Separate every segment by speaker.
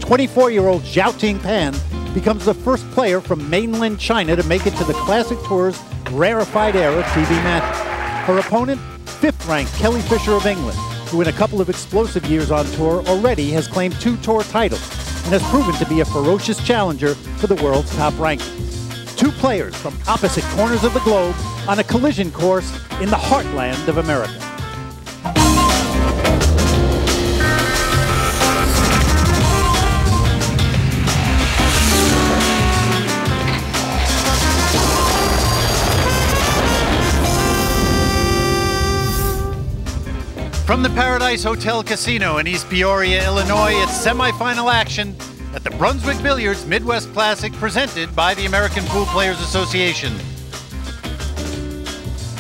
Speaker 1: 24-year-old Zhao Tingpan becomes the first player from mainland China to make it to the Classic Tour's rarefied era TV match. Her opponent, 5th-ranked Kelly Fisher of England, who in a couple of explosive years on tour already has claimed 2 tour titles and has proven to be a ferocious challenger for the world's top rankings. 2 players from opposite corners of the globe on a collision course in the heartland of America. From the Paradise Hotel Casino in East Peoria, Illinois, it's semifinal action at the Brunswick Billiards Midwest Classic presented by the American Pool Players Association.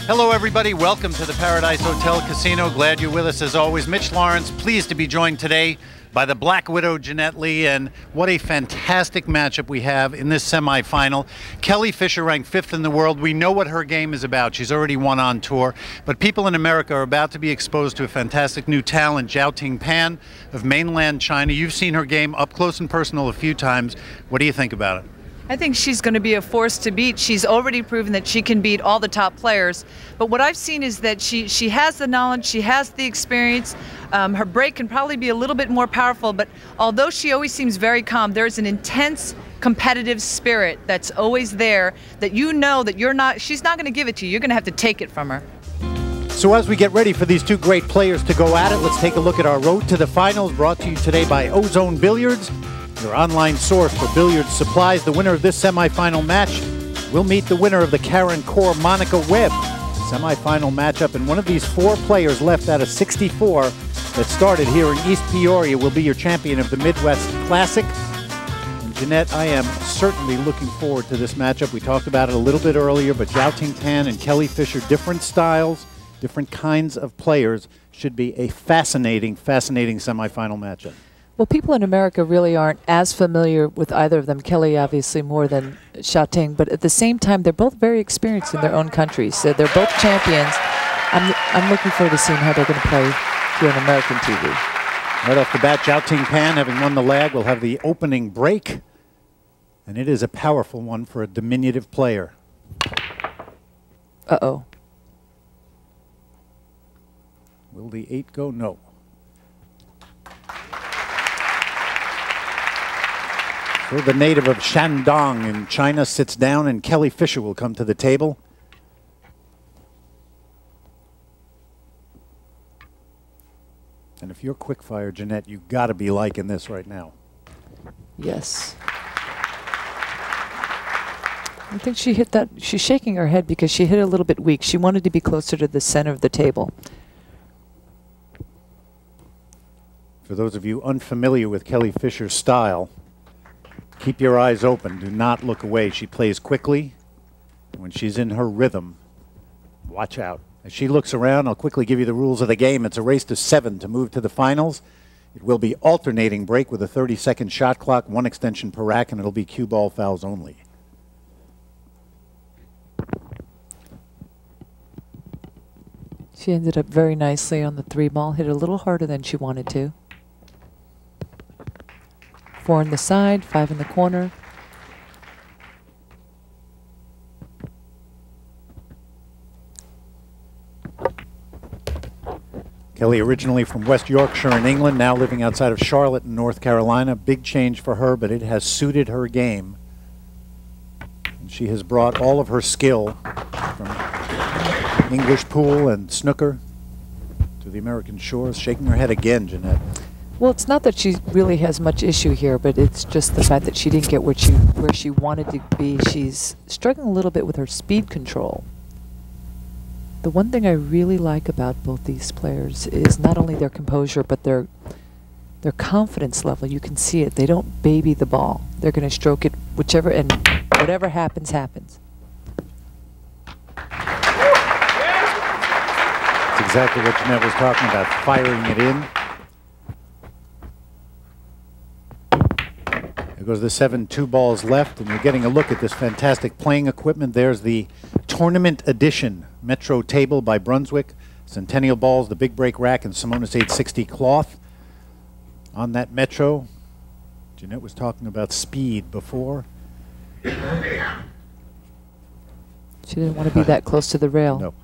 Speaker 1: Hello everybody, welcome to the Paradise Hotel Casino. Glad you're with us as always. Mitch Lawrence, pleased to be joined today by the Black Widow, Jeanette Lee, and what a fantastic matchup we have in this semifinal. Kelly Fisher ranked 5th in the world. We know what her game is about. She's already won on tour, but people in America are about to be exposed to a fantastic new talent, Zhao Tingpan of mainland China. You've seen her game up close and personal a few times. What do you think about it?
Speaker 2: I think she's going to be a force to beat. She's already proven that she can beat all the top players. But what I've seen is that she has the knowledge, she has the experience. Her break can probably be a little bit more powerful, but although she always seems very calm, there's an intense competitive spirit that's always there that you know that she's not going to give it to you. You're going to have to take it from her.
Speaker 1: So as we get ready for these 2 great players to go at it, let's take a look at our road to the finals, brought to you today by Ozone Billiards, your online source for billiards supplies. The winner of this semifinal match will meet the winner of the Karen Core Monica Webb semifinal matchup, and one of these 4 players left out of 64 that started here in East Peoria will be your champion of the Midwest Classic. And Jeanette, I am certainly looking forward to this matchup. We talked about it a little bit earlier, but Zhao Tingpan and Kelly Fisher, different styles, different kinds of players, should be a fascinating, fascinating semifinal matchup.
Speaker 3: Well, people in America really aren't as familiar with either of them. Kelly, obviously, more than Zhao Ting, but at the same time, they're both very experienced in their own countries. So they're both champions. I'm looking forward to seeing how they're going to play here on American TV.
Speaker 1: Right off the bat, Zhao Tingpan, having won the lag, will have the opening break, and it is a powerful one for a diminutive player.
Speaker 3: Uh-oh.
Speaker 1: Will the 8 go? No. So the native of Shandong in China sits down, and Kelly Fisher will come to the table. And if you're quick fire, Jeanette, you've got to be liking this right now.
Speaker 3: Yes. I think she hit that. She's shaking her head because she hit a little bit weak. She wanted to be closer to the center of the table.
Speaker 1: For those of you unfamiliar with Kelly Fisher's style, keep your eyes open. Do not look away. She plays quickly. When she's in her rhythm, watch out. As she looks around, I'll quickly give you the rules of the game. It's a race to 7 to move to the finals. It will be alternating break with a 30-second shot clock, 1 extension per rack, and it'll be cue ball fouls only.
Speaker 3: She ended up very nicely on the 3 ball, hit a little harder than she wanted to. 4 on the side, 5 in the corner.
Speaker 1: Kelly, originally from West Yorkshire in England, now living outside of Charlotte in North Carolina. Big change for her, but it has suited her game. And she has brought all of her skill from English pool and snooker to the American shores. Shaking her head again, Jeanette.
Speaker 3: Well, it's not that she really has much issue here, but it's just the fact that she didn't get where she wanted to be. She's struggling a little bit with her speed control. The one thing I really like about both these players is not only their composure, but their confidence level. You can see it. They don't baby the ball. They're going to stroke it whichever, and whatever happens, happens.
Speaker 1: That's exactly what Jeanette was talking about, firing it in. There goes the 7, 2 balls left, and you're getting a look at this fantastic playing equipment. There's the Tournament Edition Metro Table by Brunswick. Centennial balls, the Big Break rack, and Simonis 860 cloth. On that Metro, Jeanette was talking about speed before.
Speaker 3: She didn't want to be that close to the rail.
Speaker 1: No.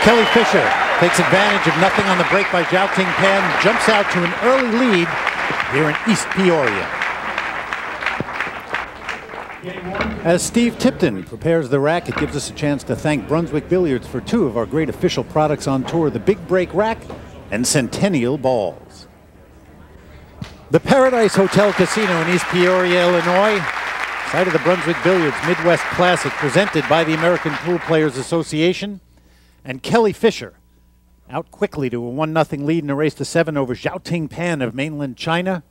Speaker 1: Kelly Fisher takes advantage of nothing on the break by Zhao Ting Pan, jumps out to an early lead here in East Peoria. As Steve Tipton prepares the rack, it gives us a chance to thank Brunswick Billiards for two of our great official products on tour, the Big Break Rack and Centennial Balls. The Paradise Hotel Casino in East Peoria, Illinois, site of the Brunswick Billiards Midwest Classic presented by the American Pool Players Association. And Kelly Fisher out quickly to a 1-0 lead in a race to 7 over Zhao Ting Pan of mainland China.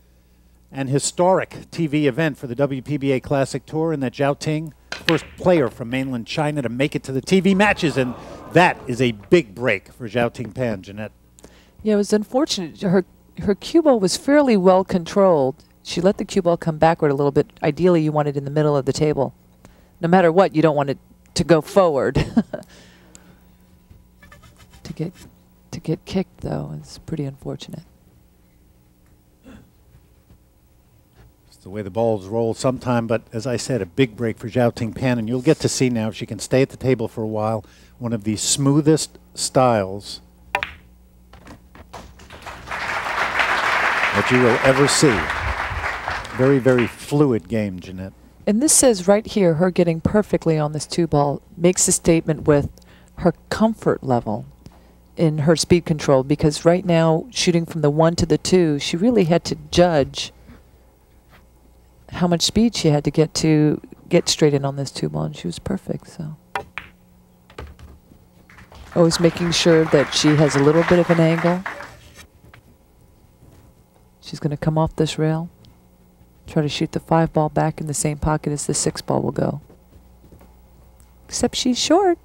Speaker 1: An historic TV event for the WPBA Classic Tour, in that Zhao Ting, first player from mainland China to make it to the TV matches, and that is a big break for Zhao Ting Pan, Jeanette.
Speaker 3: Yeah, it was unfortunate. Her cue ball was fairly well controlled. She let the cue ball come backward a little bit. Ideally, you want it in the middle of the table. No matter what, you don't want it to go forward. To get kicked, though, is pretty unfortunate.
Speaker 1: It's the way the balls roll sometime, but as I said, a big break for Zhao Ting Pan, and you'll get to see now, if she can stay at the table for a while, one of the smoothest styles that you will ever see. Very, very fluid game, Jeanette.
Speaker 3: And this says right here, her getting perfectly on this 2-ball makes a statement with her comfort level in her speed control, because right now, shooting from the 1 to the 2, she really had to judge how much speed she had to get straight in on this 2-ball, and she was perfect. So always making sure that she has a little bit of an angle. She's going to come off this rail, try to shoot the 5-ball back in the same pocket as the 6-ball will go. Except she's short.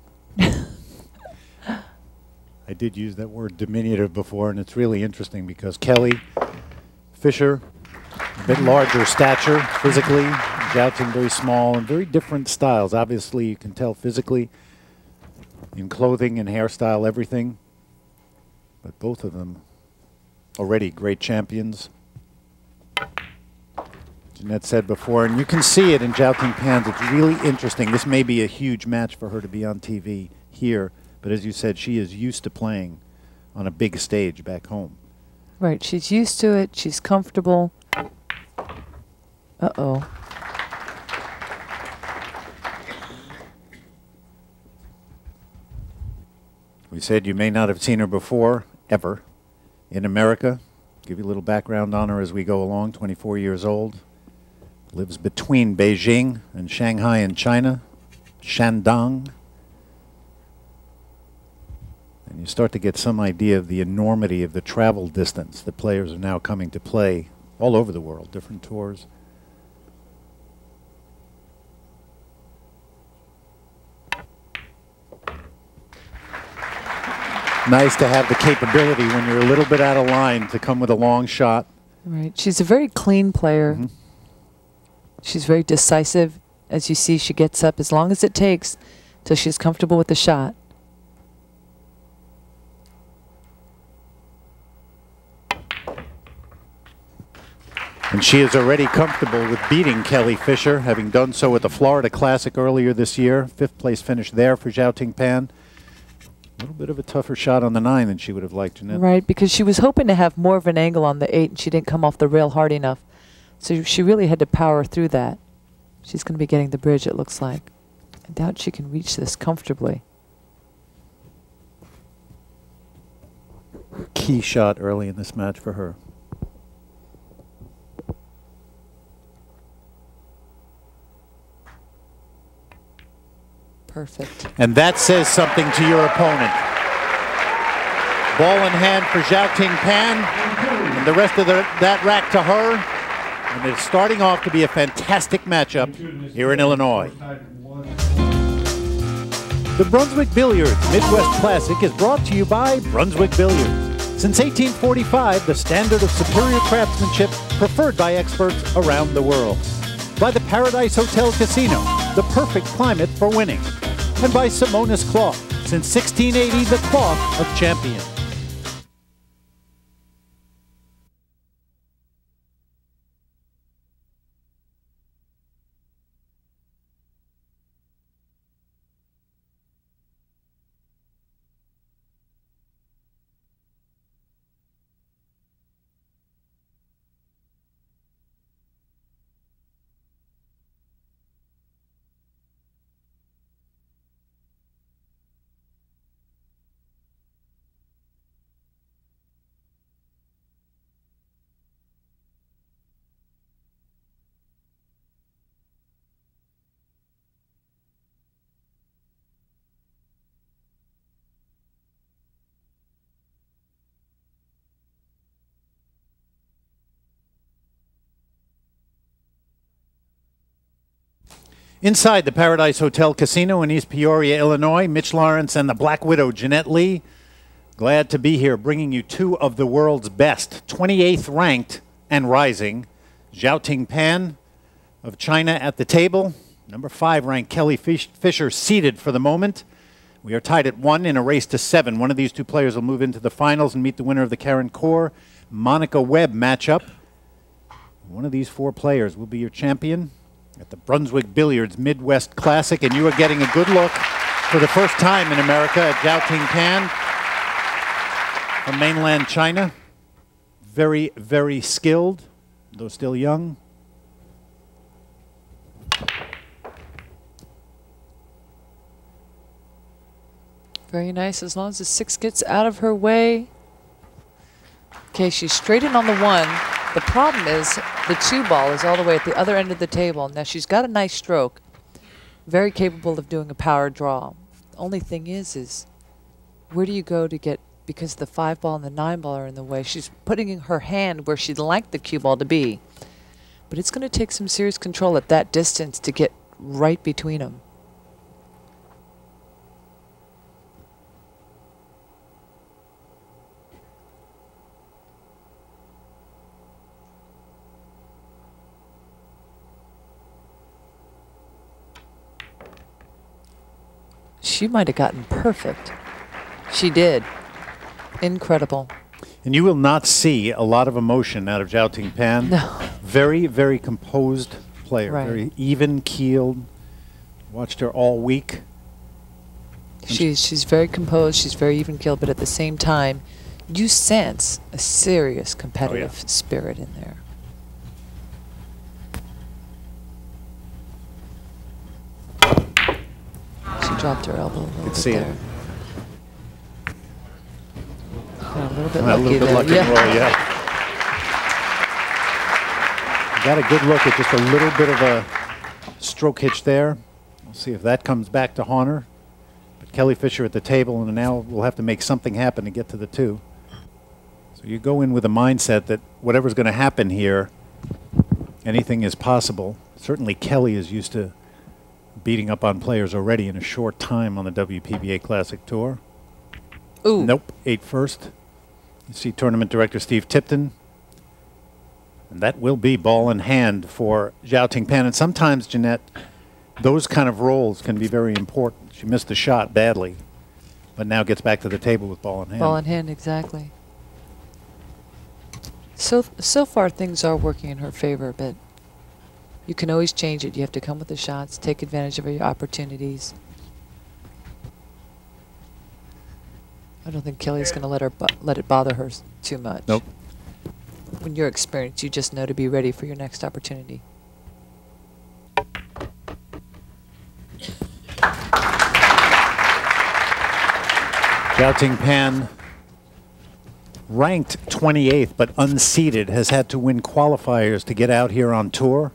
Speaker 1: I did use that word diminutive before, and it's really interesting because Kelly Fisher, a bit larger stature physically, Zhao Ting very small, and very different styles. Obviously, you can tell physically in clothing and hairstyle, everything. But both of them already great champions. Jeanette said before, and you can see it in Zhao Ting Pan's, it's really interesting. This may be a huge match for her to be on TV here. But as you said, she is used to playing on a big stage back home.
Speaker 3: Right, she's used to it. She's comfortable. Uh-oh.
Speaker 1: We said you may not have seen her before, ever, in America. Give you a little background on her as we go along. 24 years old. Lives between Beijing and Shanghai in China. Shandong. And you start to get some idea of the enormity of the travel distance that players are now coming to play all over the world, different tours. Nice to have the capability when you're a little bit out of line to come with a long shot.
Speaker 3: Right. She's a very clean player. Mm-hmm. She's very decisive. As you see, she gets up as long as it takes till she's comfortable with the shot.
Speaker 1: And she is already comfortable with beating Kelly Fisher, having done so at the Florida Classic earlier this year. 5th place finish there for Zhao Ting Pan. A little bit of a tougher shot on the 9 than she would have liked, Jeanette.
Speaker 3: Right, because she was hoping to have more of an angle on the 8, and she didn't come off the rail hard enough. So she really had to power through that. She's going to be getting the bridge, it looks like. I doubt she can reach this comfortably.
Speaker 1: Key shot early in this match for her.
Speaker 3: Perfect.
Speaker 1: And that says something to your opponent. Ball in hand for Zhao Ting Pan, and the rest of that rack to her. And it's starting off to be a fantastic matchup here in Illinois. The Brunswick Billiards Midwest Classic is brought to you by Brunswick Billiards. Since 1845, the standard of superior craftsmanship preferred by experts around the world. By the Paradise Hotel Casino, the perfect climate for winning. And by Simonis Cloth, since 1680, the cloth of champions. Inside the Paradise Hotel Casino in East Peoria, Illinois, Mitch Lawrence and the Black Widow, Jeanette Lee. Glad to be here, bringing you two of the world's best. 28th ranked and rising, Zhao Tingpan of China at the table. Number 5 ranked Kelly Fisher seated for the moment. We are tied at 1 in a race to 7. One of these two players will move into the finals and meet the winner of the Karen Corr Monica Webb matchup. One of these 4 players will be your champion at the Brunswick Billiards Midwest Classic, and you are getting a good look for the first time in America at Zhao Tingpan from mainland China. Very, very skilled, though still young.
Speaker 3: Very nice, as long as the 6 gets out of her way. Okay, she's straight in on the 1. The problem is the 2 ball is all the way at the other end of the table. Now she's got a nice stroke, very capable of doing a power draw. The only thing is where do you go to get, because the 5 ball and the 9 ball are in the way. She's putting in her hand where she'd like the cue ball to be. But it's going to take some serious control at that distance to get right between them. She might have gotten perfect. She did. Incredible.
Speaker 1: And you will not see a lot of emotion out of Zhao Tingpan.
Speaker 3: No.
Speaker 1: Very, very composed player.
Speaker 3: Right.
Speaker 1: Very even-keeled. Watched her all week.
Speaker 3: She's very composed. She's very even-keeled, but at the same time, you sense a serious competitive spirit in there. She dropped her elbow a little bit there. Got a little bit lucky there.
Speaker 1: Lucky roll, yeah. Got a good look at just a little bit of a stroke hitch there. We'll see if that comes back to haunt her. But Kelly Fisher at the table, and now we'll have to make something happen to get to the 2. So you go in with a mindset that whatever's going to happen here, anything is possible. Certainly Kelly is used to beating up on players already in a short time on the WPBA Classic Tour.
Speaker 3: Ooh.
Speaker 1: Nope, 8 first. You see tournament director Steve Tipton. And that will be ball in hand for Zhao Tingpan. And sometimes, Jeanette, those kind of rolls can be very important. She missed the shot badly, but now gets back to the table with ball in hand.
Speaker 3: Ball in hand, exactly. So far things are working in her favor, but you can always change it. You have to come with the shots, take advantage of your opportunities. I don't think Kelly's going to let it bother her too much.
Speaker 1: Nope.
Speaker 3: When you're experienced, you just know to be ready for your next opportunity.
Speaker 1: Zhao Tingpan, ranked 28th but unseeded, has had to win qualifiers to get out here on tour,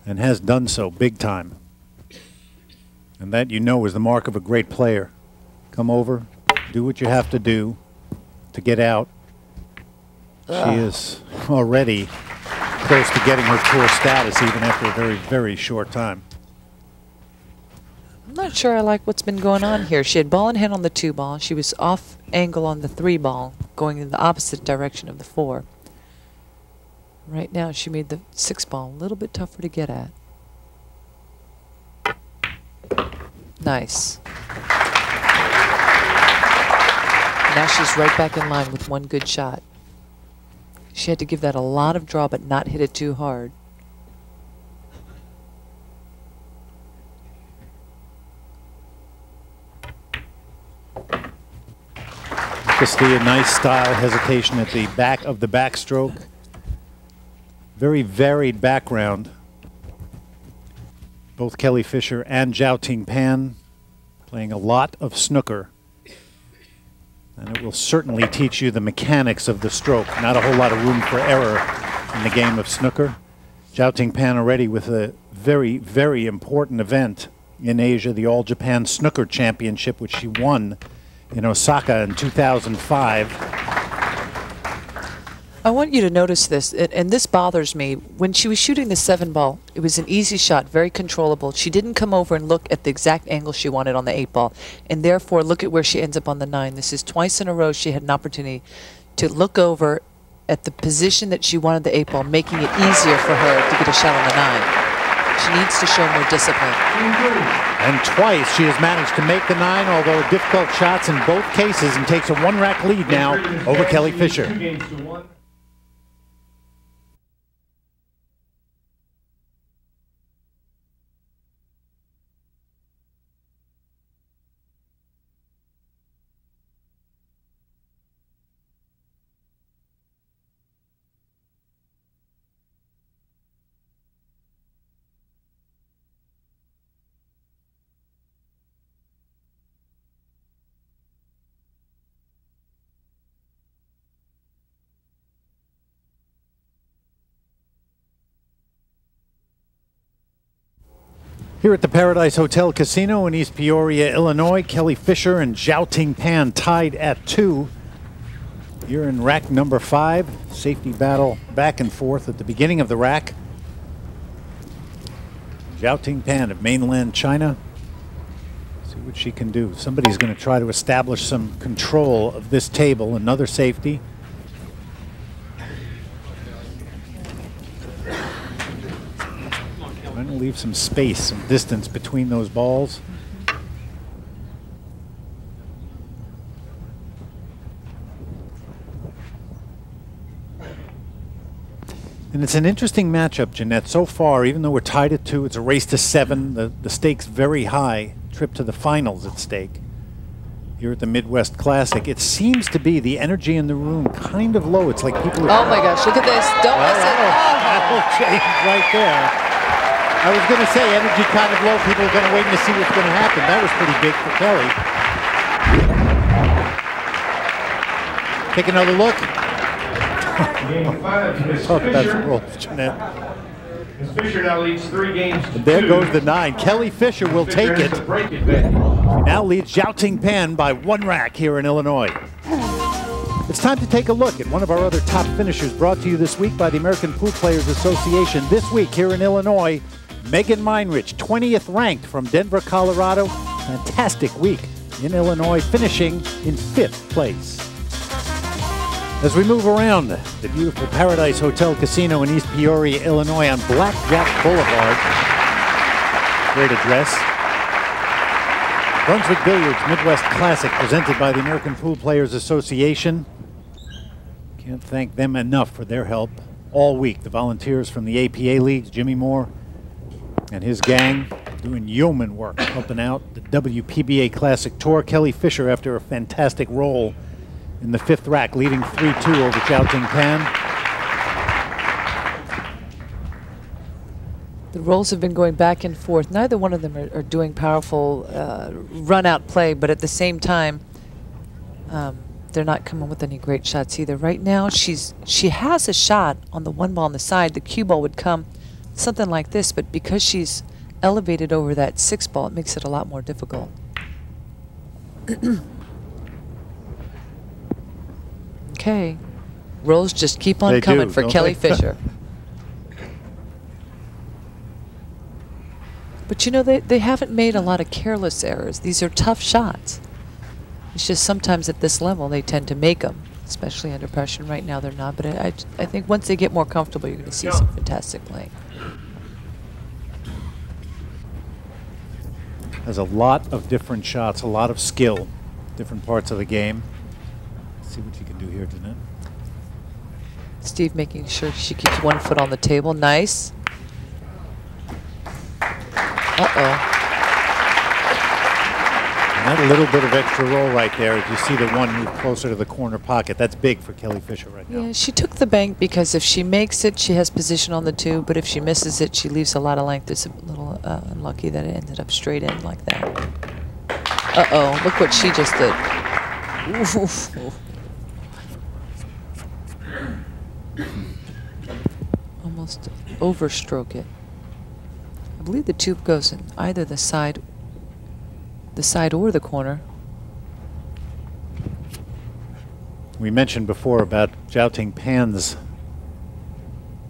Speaker 1: and has done so big time. And that, you know, is the mark of a great player. Come over, do what you have to do to get out. She is already close to getting her tour status, even after a very, very short time.
Speaker 3: I'm not sure I like what's been going on here. She had ball in hand on the 2 ball. She was off angle on the 3 ball, going in the opposite direction of the 4. Right now, she made the 6 ball a little bit tougher to get at. Nice. Now she's right back in line with one good shot. She had to give that a lot of draw, but not hit it too hard.
Speaker 1: Castilla, nice style hesitation at the back of the backstroke. Very varied background. Both Kelly Fisher and Zhao Tingpan playing a lot of snooker. And it will certainly teach you the mechanics of the stroke. Not a whole lot of room for error in the game of snooker. Zhao Tingpan already with a very, very important event in Asia, the All Japan Snooker Championship, which she won in Osaka in 2005.
Speaker 3: I want you to notice this, and this bothers me. When she was shooting the 7-ball, it was an easy shot, very controllable. She didn't come over and look at the exact angle she wanted on the 8-ball, and therefore look at where she ends up on the 9. This is twice in a row she had an opportunity to look over at the position that she wanted the 8-ball, making it easier for her to get a shot on the 9. She needs to show more discipline.
Speaker 1: And twice she has managed to make the 9, although difficult shots in both cases, and takes a 1-rack lead now over Kelly Fisher. Here at the Paradise Hotel Casino in East Peoria, Illinois, Kelly Fisher and Zhao Tingpan tied at 2. Here in rack number 5, safety battle back and forth at the beginning of the rack. Zhao Tingpan of mainland China. See what she can do. Somebody's going to try to establish some control of this table. Another safety. Trying to leave some space, some distance between those balls. And it's an interesting matchup, Jeanette. So far, even though we're tied at 2, it's a race to 7. The stakes very high. Trip to the finals at stake. Here at the Midwest Classic, it seems to be the energy in the room kind of low. It's like people are...
Speaker 3: Oh my gosh, look at this. Don't miss it.
Speaker 1: That will change right there. I was going to say energy kind of low. People are going to wait to see what's going to happen. That was pretty big for Kelly. Take another look. Talk about some rolls, Jeanette.
Speaker 4: Fisher now leads 3 games.
Speaker 1: And there goes the 9. Kelly Fisher will take it. She now leads Zhao Tingpan by 1 rack here in Illinois. It's time to take a look at one of our other top finishers, brought to you this week by the American Pool Players Association. This week here in Illinois, Megan Meinrich, 20th ranked from Denver, Colorado. Fantastic week in Illinois, finishing in 5th place. As we move around the beautiful Paradise Hotel Casino in East Peoria, Illinois on Blackjack Boulevard. Great address. Brunswick Billiards Midwest Classic presented by the American Pool Players Association. Can't thank them enough for their help all week. The volunteers from the APA leagues, Jimmy Moore and his gang, doing yeoman work, helping out the WPBA Classic Tour. Kelly Fisher, after a fantastic roll in the 5th rack, leading 3-2 over Zhao Tingpan.
Speaker 3: The rolls have been going back and forth. Neither one of them are doing powerful run-out play, but at the same time, they're not coming with any great shots either. Right now, she has a shot on the 1 ball on the side. The cue ball would come something like this, but because she's elevated over that 6 ball, it makes it a lot more difficult. Okay, rolls just keep on coming for Kelly Fisher. But you know, they haven't made a lot of careless errors. These are tough shots. It's just sometimes at this level they tend to make them, especially under pressure. Right now they're not, but I think once they get more comfortable, you're going to see some fantastic playing.
Speaker 1: Has a lot of different shots, a lot of skill, different parts of the game. Let's see what you can do here, Jeanette.
Speaker 3: Steve making sure she keeps one foot on the table. Nice. Uh-oh.
Speaker 1: And that little bit of extra roll right there, as you see the one move closer to the corner pocket. That's big for Kelly Fisher right now.
Speaker 3: Yeah, she took the bank because if she makes it, she has position on the 2, but if she misses it, she leaves a lot of length. It's a little unlucky that it ended up straight in like that. Uh-oh, look what she just did. Oof. Almost overstroke it. I believe the tube goes in either the side or the corner.
Speaker 1: We mentioned before about Zhao Tingpan's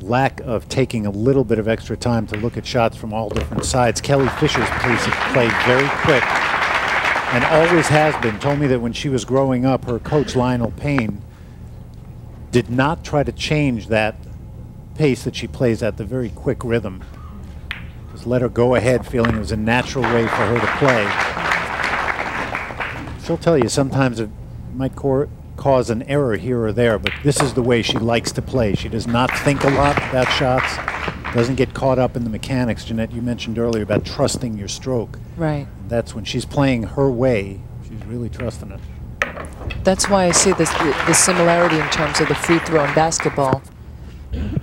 Speaker 1: lack of taking a little bit of extra time to look at shots from all different sides. Kelly Fisher's pace of play very quick and always has been. Told me that when she was growing up, her coach Lionel Payne did not try to change that pace that she plays at, the very quick rhythm. Just let her go ahead, feeling it was a natural way for her to play. She'll tell you sometimes it might cause an error here or there, but this is the way she likes to play. She does not think a lot about shots, doesn't get caught up in the mechanics. Jeanette, you mentioned earlier about trusting your stroke.
Speaker 3: Right.
Speaker 1: That's when she's playing her way, she's really trusting it.
Speaker 3: That's why I say this, the similarity in terms of the free throw in basketball.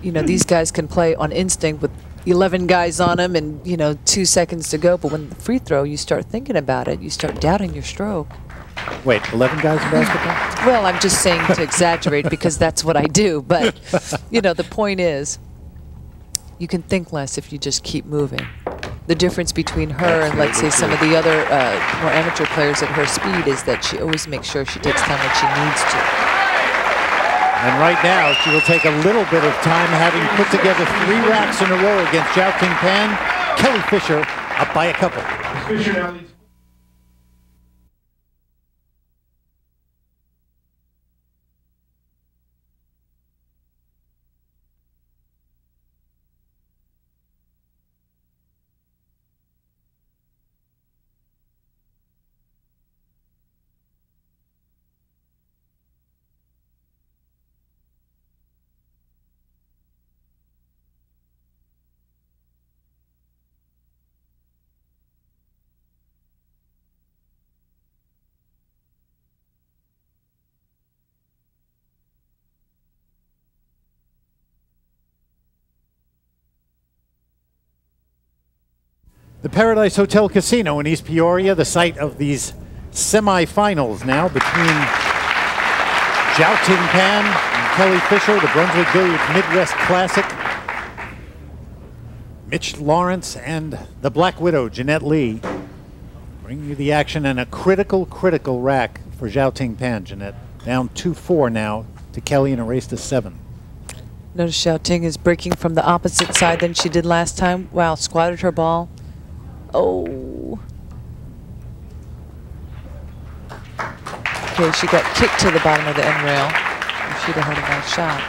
Speaker 3: You know, these guys can play on instinct with 11 guys on them and, 2 seconds to go. But when the free throw, you start thinking about it. You start doubting your stroke.
Speaker 1: Wait, 11 guys in basketball?
Speaker 3: Well, I'm just saying to exaggerate because that's what I do. But, the point is you can think less if you just keep moving. The difference between her and, let's say, some of the other more amateur players at her speed is that she always makes sure she takes time when she needs to.
Speaker 1: And right now, she will take a little bit of time, having put together 3 racks in a row against Zhao Tingpan. Kelly Fisher up by a couple.
Speaker 4: Fisher now leads.
Speaker 1: The Paradise Hotel Casino in East Peoria, the site of these semifinals now between Zhao Tingpan and Kelly Fisher, the Brunswick Billiards Midwest Classic. Mitch Lawrence and the Black Widow, Jeanette Lee, bringing you the action and a critical rack for Zhao Tingpan, Jeanette. Down 2-4 now to Kelly in a race to 7.
Speaker 3: Notice Zhao Ting is breaking from the opposite side than she did last time. Wow, squatted her ball. Oh. Okay, she got kicked to the bottom of the end rail. She'd have had a nice shot.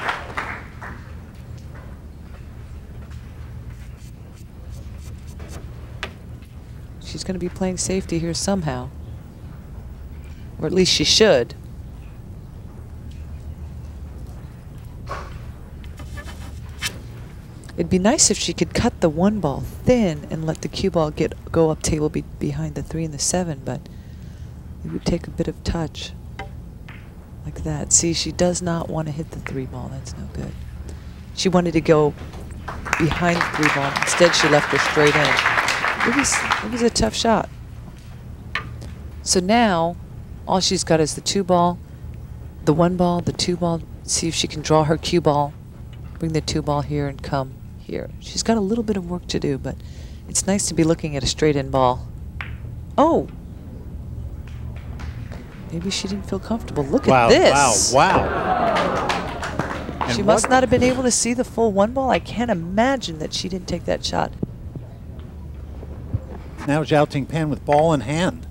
Speaker 3: She's going to be playing safety here somehow. Or at least she should. It'd be nice if she could cut the 1 ball thin and let the cue ball go up table behind the 3 and the 7, but it would take a bit of touch like that. See, she does not want to hit the 3 ball. That's no good. She wanted to go behind the 3 ball. Instead, she left her straight in. It was a tough shot. So now, all she's got is the 2 ball, the 1 ball, the 2 ball. See if she can draw her cue ball, bring the 2 ball here and come here. She's got a little bit of work to do, but it's nice to be looking at a straight in ball. Oh! Maybe she didn't feel comfortable. Look at this.
Speaker 1: Wow.
Speaker 3: She must not have been able to see the full 1 ball. I can't imagine that she didn't take that shot.
Speaker 1: Now Zhao Tingpan with ball in hand.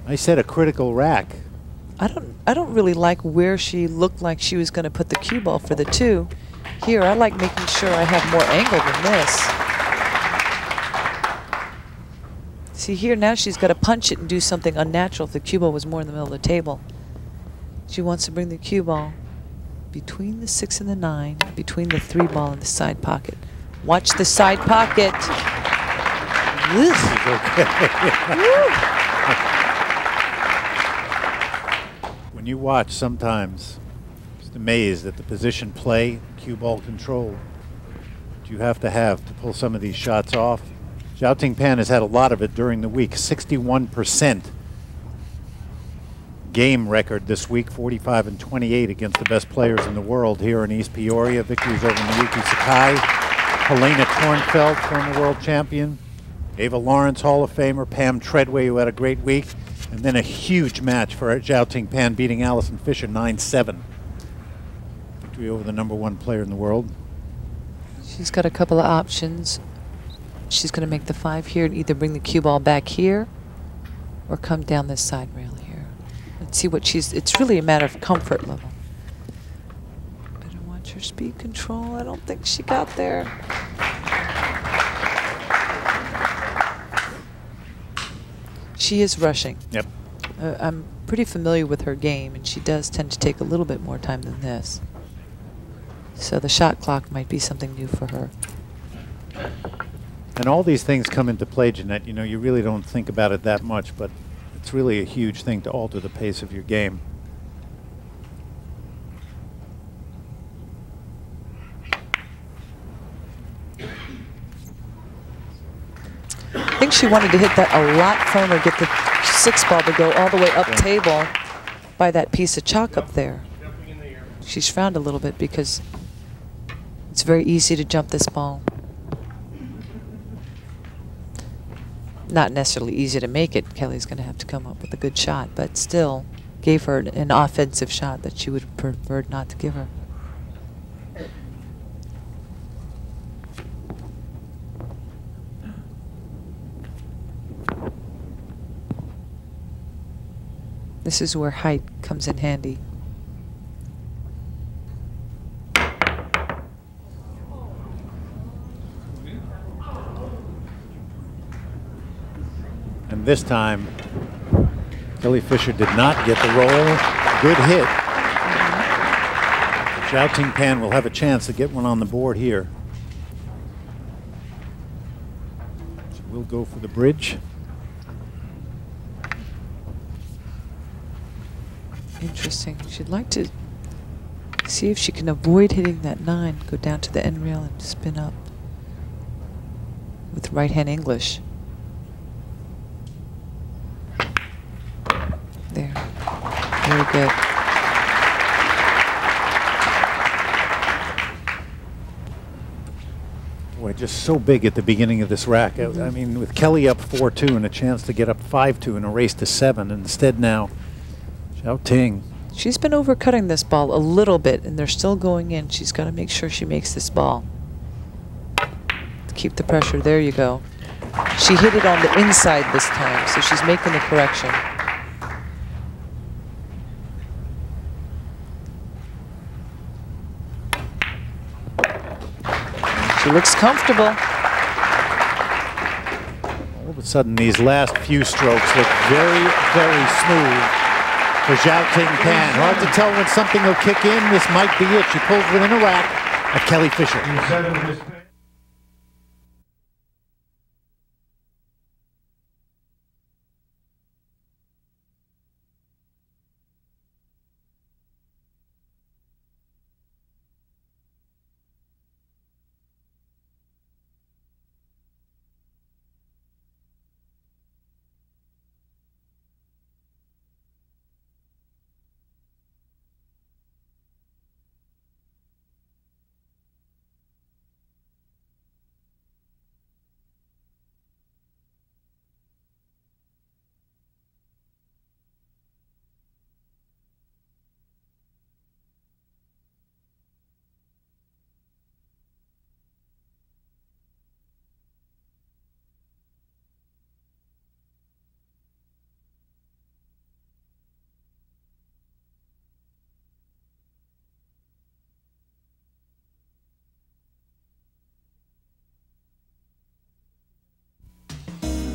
Speaker 1: I said a critical rack.
Speaker 3: I don't really like where she looked like she was going to put the cue ball for the 2. Here, I like making sure I have more angle than this. See here, now she's got to punch it and do something unnatural if the cue ball was more in the middle of the table. She wants to bring the cue ball between the 6 and the 9, between the 3 ball and the side pocket. Watch the side pocket.
Speaker 1: When you watch, sometimes just amazed at the position play, cue ball control that you have to pull some of these shots off. Zhao Tingpan has had a lot of it during the week. 61% game record this week, 45 and 28 against the best players in the world here in East Peoria. Victories over Miyuki Sakai, Helena Kornfeld, former world champion, Ava Lawrence, Hall of Famer, Pam Treadway, who had a great week, and then a huge match for Zhao Tingpan, beating Allison Fisher 9-7. Victory over the #1 player in the world.
Speaker 3: She's got a couple of options. She's going to make the 5 here and either bring the cue ball back here or come down this side rail here. Let's see what it's really a matter of comfort level. Better watch her speed control. I don't think she got there. She is rushing.
Speaker 1: Yep.
Speaker 3: I'm pretty familiar with her game, and she does tend to take a little bit more time than this. So the shot clock might be something new for her.
Speaker 1: And all these things come into play, Jeanette. You know, you really don't think about it that much, but it's really a huge thing to alter the pace of your game.
Speaker 3: I think she wanted to hit that a lot firmer, get the 6 ball to go all the way up table by that piece of chalk up there. She's frowned a little bit because it's very easy to jump this ball. Not necessarily easy to make it. Kelly's going to have to come up with a good shot, but still gave her an offensive shot that she would have preferred not to give her. This is where height comes in handy.
Speaker 1: And this time, Kelly Fisher did not get the roll. Good hit. Zhao Tingpan will have a chance to get one on the board here. She will go for the bridge.
Speaker 3: Interesting. She'd like to see if she can avoid hitting that 9, go down to the end rail and spin up with right-hand English. There. Very good.
Speaker 1: Boy, just so big at the beginning of this rack. I mean, with Kelly up 4-2 and a chance to get up 5-2 in a race to 7, and instead now, Zhao Ting.
Speaker 3: She's been overcutting this ball a little bit, and they're still going in. She's got to make sure she makes this ball. Keep the pressure. There you go. She hit it on the inside this time, so she's making the correction. She looks comfortable.
Speaker 1: All of a sudden, these last few strokes look very, very smooth for Zhao Tingpan. Hard to tell when something will kick in. This might be it. She pulls within a rack of Kelly Fisher.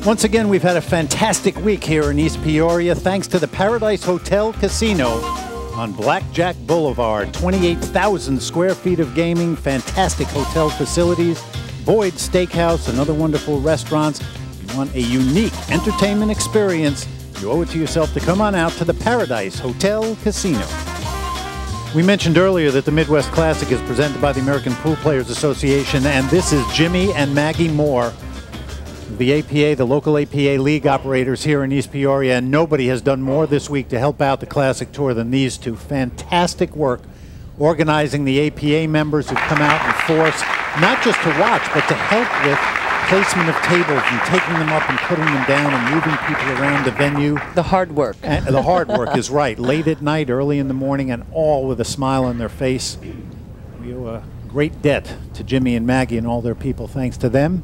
Speaker 1: Once again, we've had a fantastic week here in East Peoria thanks to the Paradise Hotel Casino on Blackjack Boulevard. 28,000 square feet of gaming, fantastic hotel facilities, Boyd's Steakhouse, and other wonderful restaurants. If you want a unique entertainment experience, you owe it to yourself to come on out to the Paradise Hotel Casino. We mentioned earlier that the Midwest Classic is presented by the American Pool Players Association, and this is Jimmy and Maggie Moore, the APA, the local APA league operators here in East Peoria, and nobody has done more this week to help out the Classic Tour than these two. Fantastic work organizing the APA members who've come out in force, not just to watch, but to help with placement of tables and taking them up and putting them down and moving people around the venue.
Speaker 3: The hard work.
Speaker 1: And the hard work is right. Late at night, early in the morning, and all with a smile on their face. We owe a great debt to Jimmy and Maggie and all their people. Thanks to them.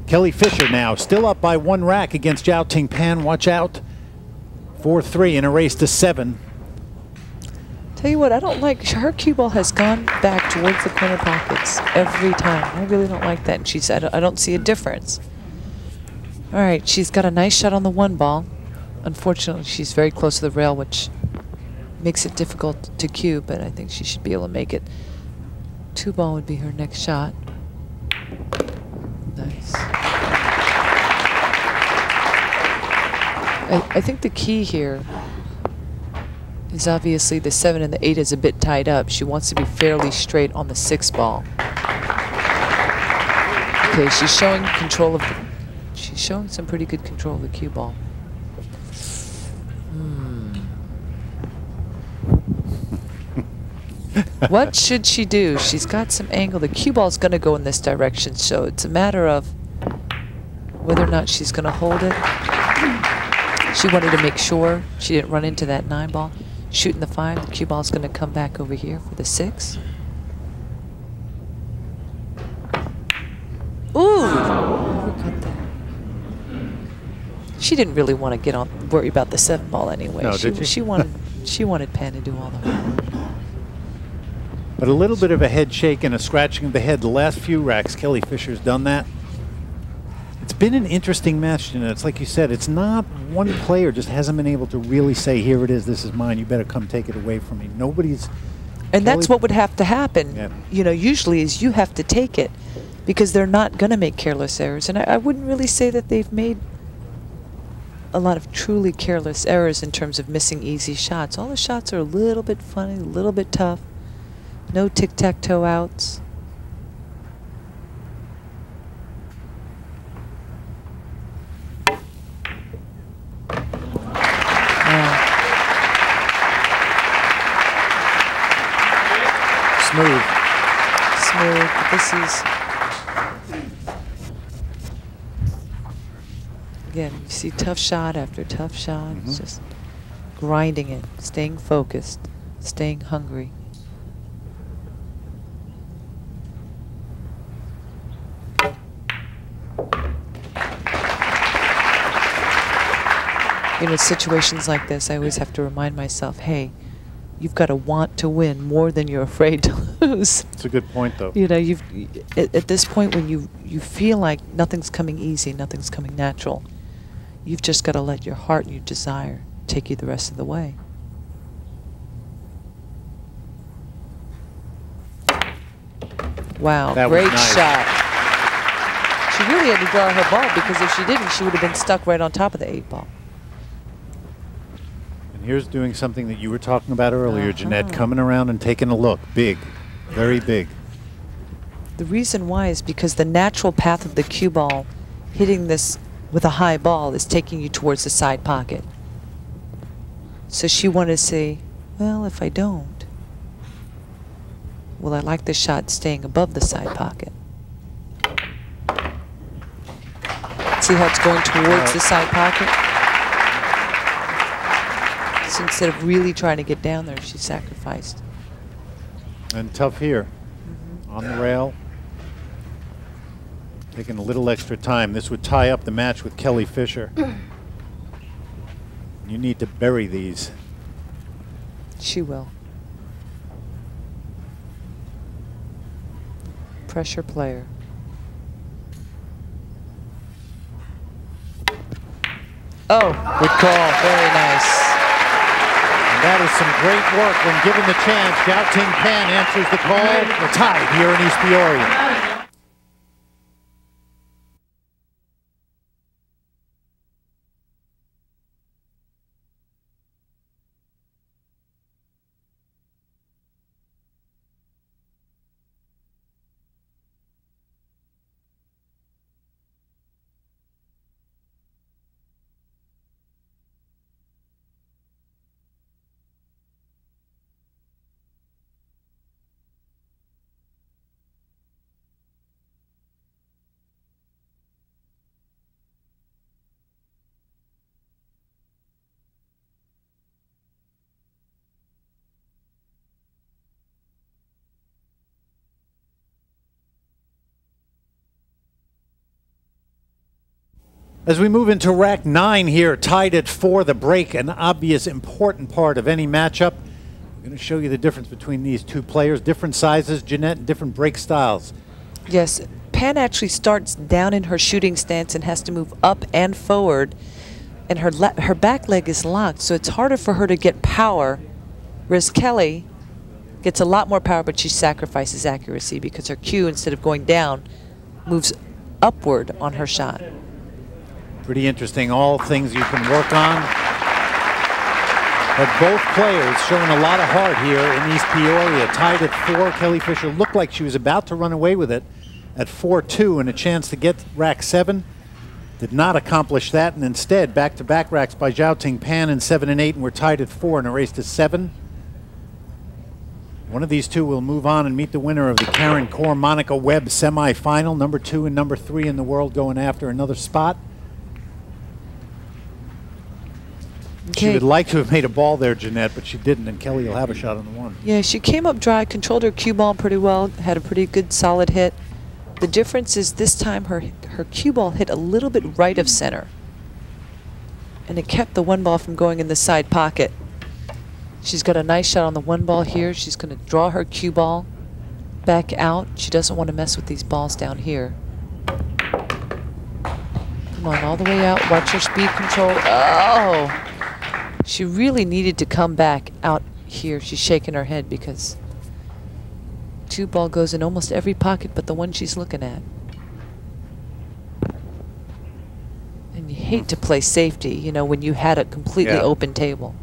Speaker 1: Kelly Fisher now still up by 1 rack against Jiao Ting Pan. Watch out. 4-3 in a race to 7.
Speaker 3: Tell you what, I don't like, her cue ball has gone back towards the corner pockets every time. I really don't like that. And she said, I don't see a difference. All right, she's got a nice shot on the 1 ball. Unfortunately, she's very close to the rail, which makes it difficult to cue, but I think she should be able to make it. 2 ball would be her next shot. Nice. I think the key here is obviously the 7 and the 8 is a bit tied up. She wants to be fairly straight on the 6 ball. Okay, she's showing control of the, she's showing some pretty good control of the cue ball. What should she do? She's got some angle. The cue ball is going to go in this direction, so it's a matter of whether or not she's going to hold it. She wanted to make sure she didn't run into that 9 ball. Shooting the 5, the cue ball is going to come back over here for the 6. Ooh! Overcut that. She didn't really want to get on, worry about the 7 ball anyway.
Speaker 1: No,
Speaker 3: she wanted Pan to do all the hard work.
Speaker 1: But a little bit of a head shake and a scratching of the head. The last few racks, Kelly Fisher's done that. It's been an interesting match, and it's like you said, it's not one player just hasn't been able to really say, here it is, this is mine, you better come take it away from me. Nobody's...
Speaker 3: And that's what would have to happen,
Speaker 1: yeah.
Speaker 3: You know, usually is you have to take it because they're not going to make careless errors. And I wouldn't really say that they've made a lot of truly careless errors in terms of missing easy shots. All the shots are a little bit funny, a little bit tough. No tic-tac-toe outs.
Speaker 1: Smooth.
Speaker 3: Smooth. But this is, again, you see tough shot after tough shot. It's just grinding it, staying focused, staying hungry. You know, situations like this, I always have to remind myself, hey, you've got to want to win more than you're afraid to lose.
Speaker 1: It's a good point, though.
Speaker 3: You know, at this point when you feel like nothing's coming easy, nothing's coming natural, you've just got to let your heart and your desire take you the rest of the way. Wow,
Speaker 1: That was
Speaker 3: great
Speaker 1: nice.
Speaker 3: shot. She really had to draw her ball because if she didn't, she would have been stuck right on top of the 8 ball.
Speaker 1: And here's doing something that you were talking about earlier, Jeanette, coming around and taking a look. Big, very big.
Speaker 3: The reason why is because the natural path of the cue ball hitting this with a high ball is taking you towards the side pocket. So she wanted to say, well, if I don't, well, I like the shot staying above the side pocket. See how it's going towards the side pocket? So instead of really trying to get down there, she sacrificed.
Speaker 1: And tough here. On the rail. Taking a little extra time. This would tie up the match with Kelly Fisher. You need to bury these.
Speaker 3: She will. Pressure player. Oh,
Speaker 1: Good call.
Speaker 3: very nice.
Speaker 1: And that is some great work when given the chance. Zhao Ting Pan answers the call. We're tied here in East Peoria. As we move into rack 9 here, tied at 4, the break, an obvious important part of any matchup. I'm going to show you the difference between these two players, different sizes, Jeanette, and different break styles.
Speaker 3: Yes, Pan actually starts down in her shooting stance and has to move up and forward, and her back leg is locked, so it's harder for her to get power, whereas Kelly gets a lot more power, but she sacrifices accuracy because her cue, instead of going down, moves upward on her shot.
Speaker 1: Pretty interesting, all things you can work on. But both players showing a lot of heart here in East Peoria. Tied at 4, Kelly Fisher looked like she was about to run away with it at 4-2 and a chance to get rack 7. Did not accomplish that, and instead back-to-back racks by Zhao Ting Pan in 7 and 8, and we're tied at 4 in a race to 7. One of these two will move on and meet the winner of the Karen Corr Monica Webb semifinal. Number 2 and number 3 in the world going after another spot.
Speaker 3: Okay.
Speaker 1: She would like to have made a ball there, Jeanette, but she didn't, and Kelly will have a shot on the one.
Speaker 3: Yeah, she came up dry, controlled her cue ball pretty well, had a pretty good solid hit. The difference is this time her cue ball hit a little bit right of center, and it kept the one ball from going in the side pocket. She's got a nice shot on the one ball here. She's going to draw her cue ball back out. She doesn't want to mess with these balls down here. Come on, all the way out. Watch her speed control. Oh! She really needed to come back out here. She's shaking her head because two ball goes in almost every pocket but the one she's looking at. And you hate to play safety, you know, when you had a completely open table.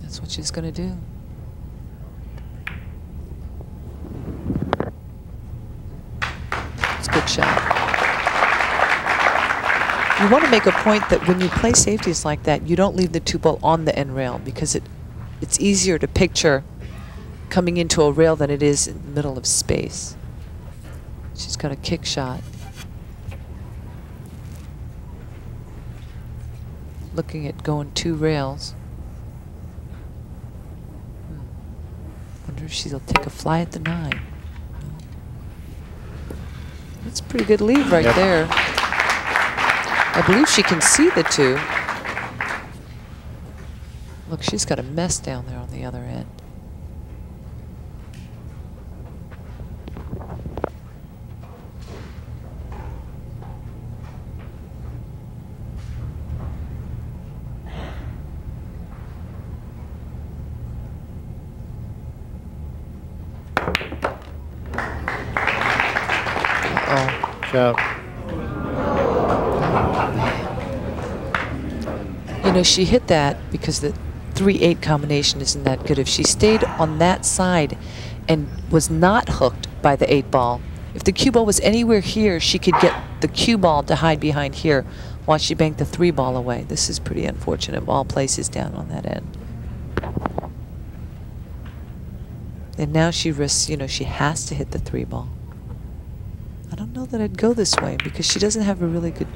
Speaker 3: That's what she's going to do. It's a good shot. You want to make a point that when you play safeties like that, you don't leave the two ball on the end rail because it's easier to picture coming into a rail than it is in the middle of space. She's got a kick shot. Looking at going 2 rails. Wonder if she'll take a fly at the 9. That's a pretty good lead right there. I believe she can see the 2. Look, she's got a mess down there on the other end.
Speaker 1: Uh-oh. Ciao.
Speaker 3: You know, she hit that because the 3-8 combination isn't that good. If she stayed on that side and was not hooked by the 8 ball, if the cue ball was anywhere here, she could get the cue ball to hide behind here while she banked the 3 ball away. This is pretty unfortunate. Ball places down on that end. And now she risks, you know, she has to hit the 3 ball. I don't know that I'd go this way because she doesn't have a really good...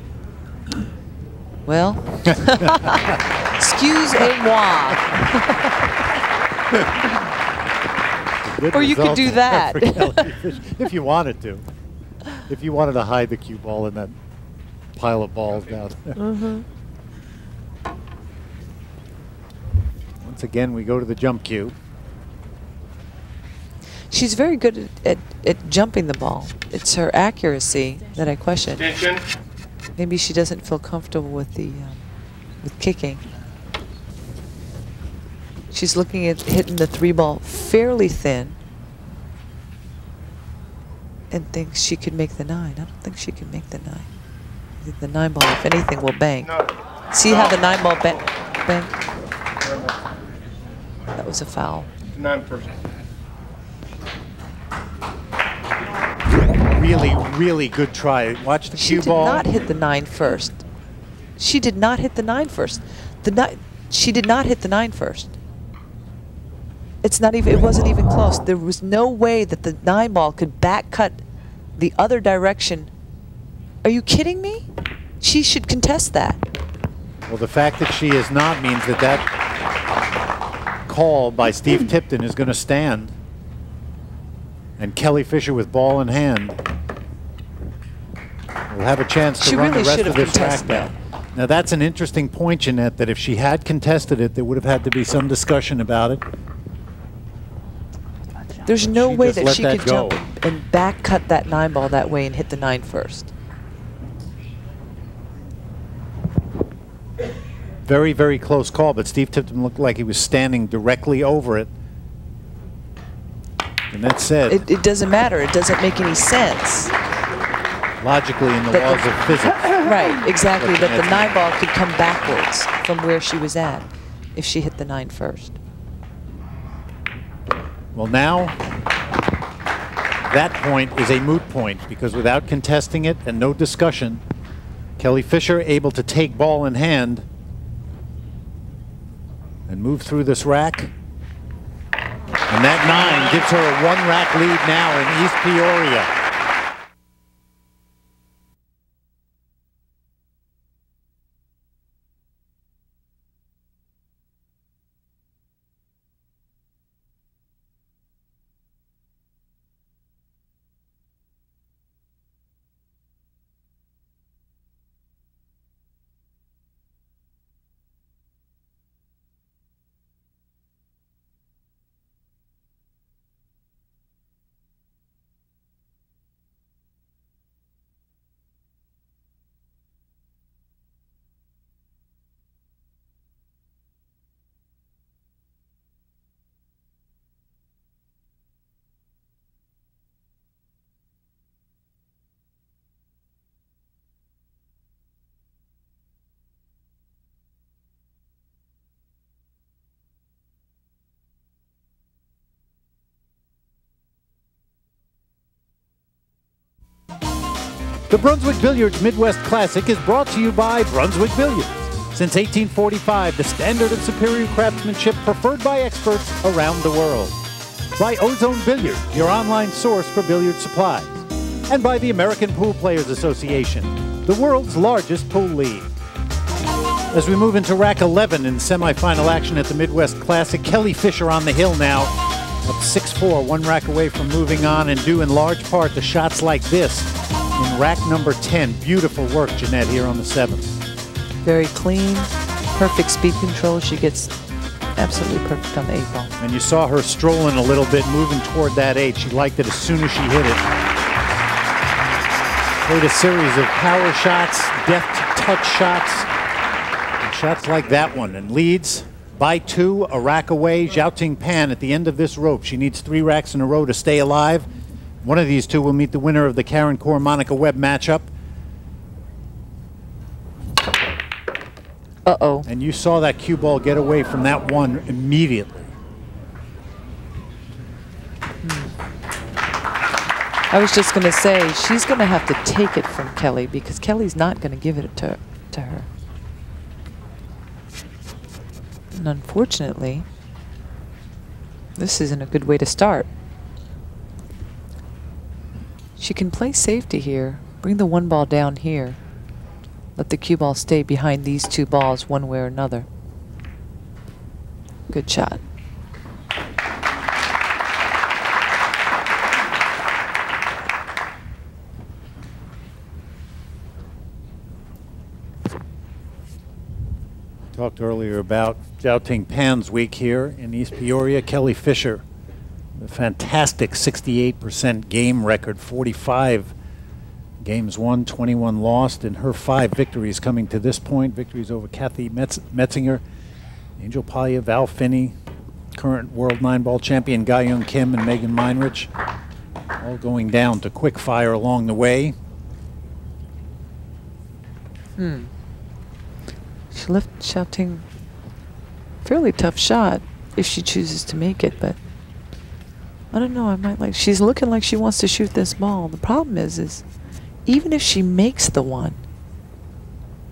Speaker 3: Well, excuse-moi. Or you could do that.
Speaker 1: If you wanted to. If you wanted to hide the cue ball in that pile of balls down there. Once again, we go to the jump cue.
Speaker 3: She's very good at jumping the ball. It's her accuracy that I question.
Speaker 4: Attention.
Speaker 3: Maybe she doesn't feel comfortable with the with kicking. She's looking at hitting the 3-ball fairly thin and thinks she could make the 9. I don't think she can make the 9. I think the 9-ball, if anything, will bang.
Speaker 4: No.
Speaker 3: See how the 9-ball bang? That was a foul.
Speaker 4: 9%.
Speaker 1: Really, really good try. Watch the cue ball.
Speaker 3: She did not hit the 9 first. She did not hit the 9 first. She did not hit the 9 first. It's not even. It wasn't even close. There was no way that the 9-ball could back cut the other direction. Are you kidding me? She should contest that.
Speaker 1: Well, the fact that she is not means that that call by Steve Tipton is going to stand. And Kelly Fisher with ball in hand will have a chance to run the rest of this track down. Now that's an interesting point, Jeanette, that if she had contested it, there would have had to be some discussion about it.
Speaker 3: There's no way that she could jump and back cut that 9-ball that way and hit the 9 first.
Speaker 1: Very, very close call, but Steve Tipton looked like he was standing directly over it. And that said,
Speaker 3: it doesn't matter. It doesn't make any sense.
Speaker 1: Logically in the laws of physics.
Speaker 3: Right, exactly. That the 9-ball could come backwards from where she was at if she hit the 9 first.
Speaker 1: Well, now that point is a moot point because without contesting it and no discussion, Kelly Fisher able to take ball in hand and move through this rack. And that 9 gives her a 1-rack lead now in East Peoria. The Brunswick Billiards Midwest Classic is brought to you by Brunswick Billiards. Since 1845, the standard of superior craftsmanship preferred by experts around the world. By Ozone Billiards, your online source for billiard supplies. And by the American Pool Players Association, the world's largest pool league. As we move into rack 11 in semifinal action at the Midwest Classic, Kelly Fisher on the hill now, up 6-4, 1 rack away from moving on, and due in large part to shots like this in rack number 10. Beautiful work, Jeanette, here on the 7th.
Speaker 3: Very clean, perfect speed control. She gets absolutely perfect on the 8-ball.
Speaker 1: And you saw her strolling a little bit, moving toward that 8. She liked it as soon as she hit it. Played a series of power shots, deft touch shots, and shots like that one, and leads by 2, a rack away. Zhao Ting Pan at the end of this rope. She needs 3 racks in a row to stay alive. One of these two will meet the winner of the Karen Corr-Monica Webb matchup.
Speaker 3: Uh-oh.
Speaker 1: And you saw that cue ball get away from that one immediately.
Speaker 3: I was just going to say, she's going to have to take it from Kelly because Kelly's not going to give it to her. And unfortunately, this isn't a good way to start. She can play safety here, bring the 1 ball down here, let the cue ball stay behind these 2 balls one way or another. Good shot.
Speaker 1: Talked earlier about Zhao Ting Pan's week here in East Peoria. Kelly Fisher A fantastic 68% game record, 45 games won, 21 lost, and her 5 victories coming to this point. Victories over Kathy Metzinger, Angel Palia, Val Finney, current World 9-ball champion Ga Young Kim and Megan Meinrich, all going down to quick fire along the way.
Speaker 3: She left Xiaoting fairly tough shot if she chooses to make it, but I don't know, I might like, she's looking like she wants to shoot this ball. The problem is even if she makes the 1,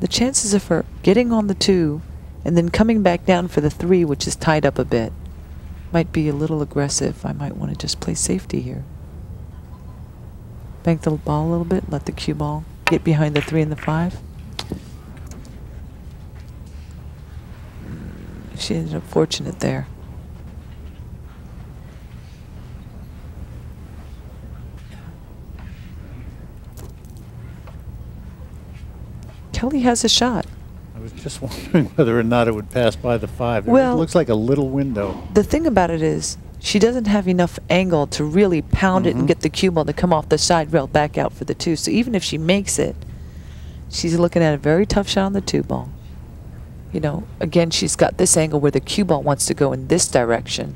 Speaker 3: the chances of her getting on the 2 and then coming back down for the 3, which is tied up a bit, might be a little aggressive. I might want to just play safety here. Bank the ball a little bit, let the cue ball get behind the 3 and the 5. She ended up fortunate there. Kelly has a shot.
Speaker 1: I was just wondering whether or not it would pass by the 5.
Speaker 3: Well,
Speaker 1: it looks like a little window.
Speaker 3: The thing about it is she doesn't have enough angle to really pound it and get the cue ball to come off the side rail back out for the 2. So even if she makes it, she's looking at a very tough shot on the 2 ball. You know, again, she's got this angle where the cue ball wants to go in this direction.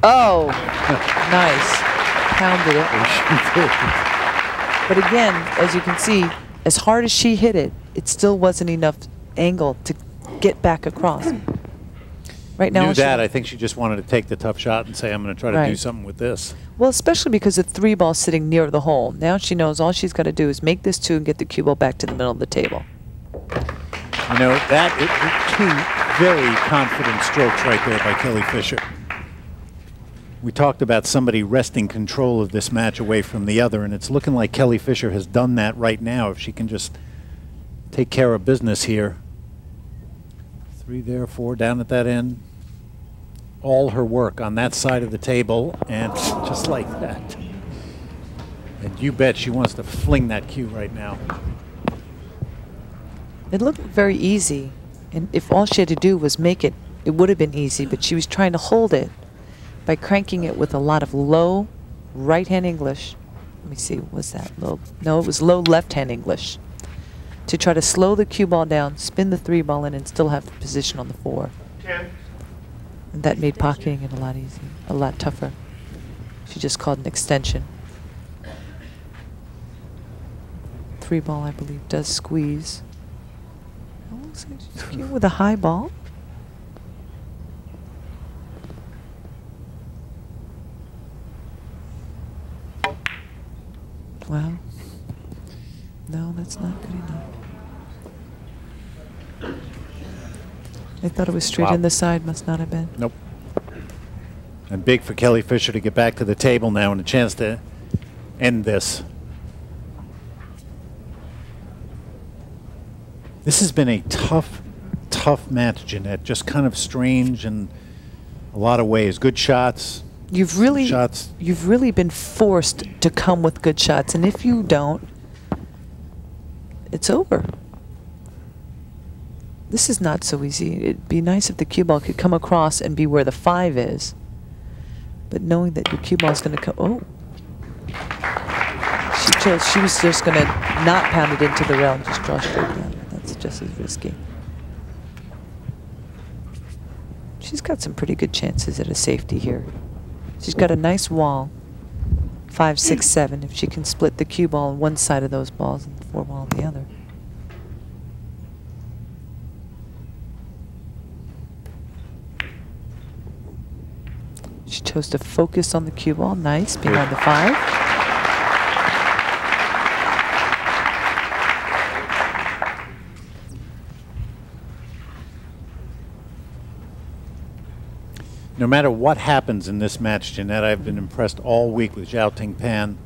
Speaker 3: Oh, nice. Pounded it. But again, as you can see, as hard as she hit it, it still wasn't enough angle to get back across. Right now,
Speaker 1: Knew that. I think she just wanted to take the tough shot and say, I'm going to try to do something with this.
Speaker 3: Well, especially because the 3 ball's sitting near the hole. Now she knows all she's got to do is make this 2 and get the cue ball back to the middle of the table.
Speaker 1: You know, that is 2 very confident strokes right there by Kelly Fisher. We talked about somebody wresting control of this match away from the other, and it's looking like Kelly Fisher has done that right now. If she can just take care of business here. 3 there, 4 down at that end. All her work on that side of the table, and just like that. And you bet she wants to fling that cue right now.
Speaker 3: It looked very easy, and if all she had to do was make it, it would have been easy, but she was trying to hold it by cranking it with a lot of low right-hand English. Let me see, was that low? No, it was low left-hand English. To try to slow the cue ball down, spin the 3 ball in, and still have the position on the 4.
Speaker 4: 10.
Speaker 3: And that made pocketing it a lot easier, a lot tougher. She just called an extension. 3 ball, I believe, does squeeze. It looks like she's cueing with a high ball. Wow. No, that's not good enough. I thought it was straight in the side, must not have been.
Speaker 1: Nope. And big for Kelly Fisher to get back to the table now and a chance to end this. This has been a tough, tough match, Jeanette. Just kind of strange in a lot of ways. Good shots.
Speaker 3: You've really been forced to come with good shots, and if you don't, it's over. This is not so easy. It'd be nice if the cue ball could come across and be where the 5 is, but knowing that your cue ball is going to come. Oh, she was just going to not pound it into the rail and just draw straight down. That's just as risky. She's got some pretty good chances at a safety here. She's got a nice wall, 5, 6, 7. If she can split the cue ball on one side of those balls and the 4 ball on the other. She chose to focus on the cue ball. Nice, behind the 5.
Speaker 1: No matter what happens in this match, Jeanette, I've been impressed all week with Zhao Tingpan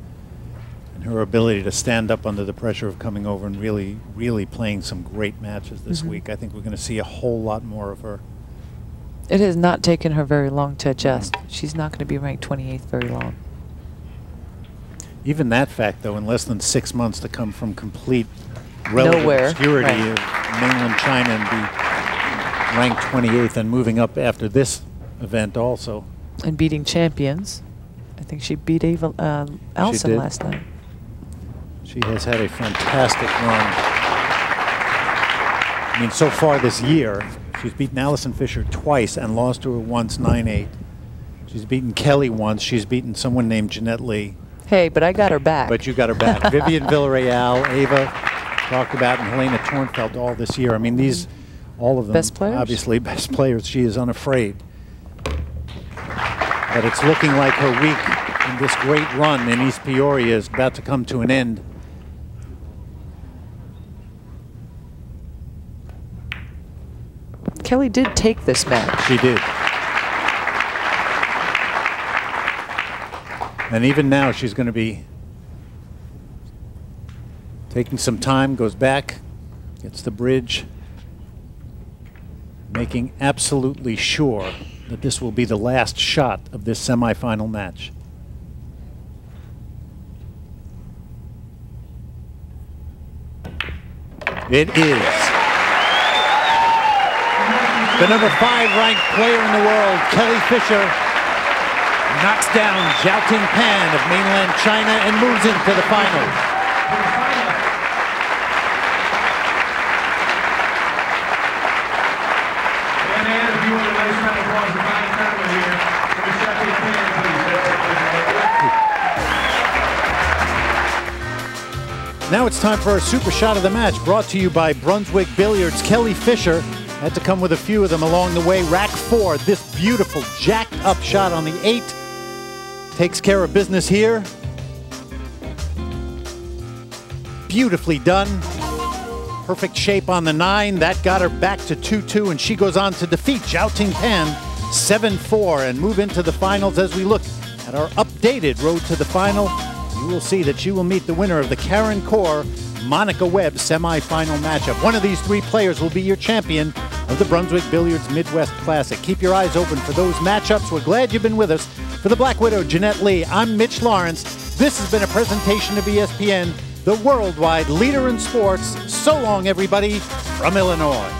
Speaker 1: and her ability to stand up under the pressure of coming over and really, really playing some great matches this week. I think we're going to see a whole lot more of her.
Speaker 3: It has not taken her very long to adjust. She's not going to be ranked 28th very long.
Speaker 1: Even that fact, though, in less than 6 months to come from complete relative
Speaker 3: Nowhere.
Speaker 1: obscurity
Speaker 3: Right.
Speaker 1: of mainland China and be ranked 28th and moving up after this event also.
Speaker 3: And beating champions. I think she beat Allison
Speaker 1: did.
Speaker 3: last night.
Speaker 1: She has had a fantastic run. I mean, so far this year, she's beaten Allison Fisher twice and lost to her once, 9-8. She's beaten Kelly once. She's beaten someone named Jeanette Lee.
Speaker 3: Hey, but I got her back.
Speaker 1: But you got her back. Vivian Villarreal, Ava talked about, and Helena Tornfeld all this year. I mean, these, all of them,
Speaker 3: Best players?
Speaker 1: obviously best players. She is unafraid. But it's looking like her week in this great run in East Peoria is about to come to an end.
Speaker 3: Kelly did take this match.
Speaker 1: She did. And even now, she's going to be taking some time, goes back, gets the bridge, making absolutely sure that this will be the last shot of this semifinal match. It is. The number 5 ranked player in the world, Kelly Fisher, knocks down Zhao Pan of mainland China and moves into the finals.
Speaker 4: And if you want a nice round of applause, the final tournament here for the Zhao Pan, please.
Speaker 1: Now it's time for our super shot of the match, brought to you by Brunswick Billiards. Kelly Fisher had to come with a few of them along the way. Rack 4, this beautiful jacked up shot on the 8. Takes care of business here. Beautifully done. Perfect shape on the 9. That got her back to 2-2, and she goes on to defeat Zhao Pan 7-4 and move into the finals. As we look at our updated road to the final, you will see that she will meet the winner of the Karen Corr Monica Webb semifinal matchup. One of these 3 players will be your champion of the Brunswick Billiards Midwest Classic. Keep your eyes open for those matchups. We're glad you've been with us. For the Black Widow, Jeanette Lee, I'm Mitch Lawrence. This has been a presentation of ESPN, the worldwide leader in sports. So long, everybody, from Illinois.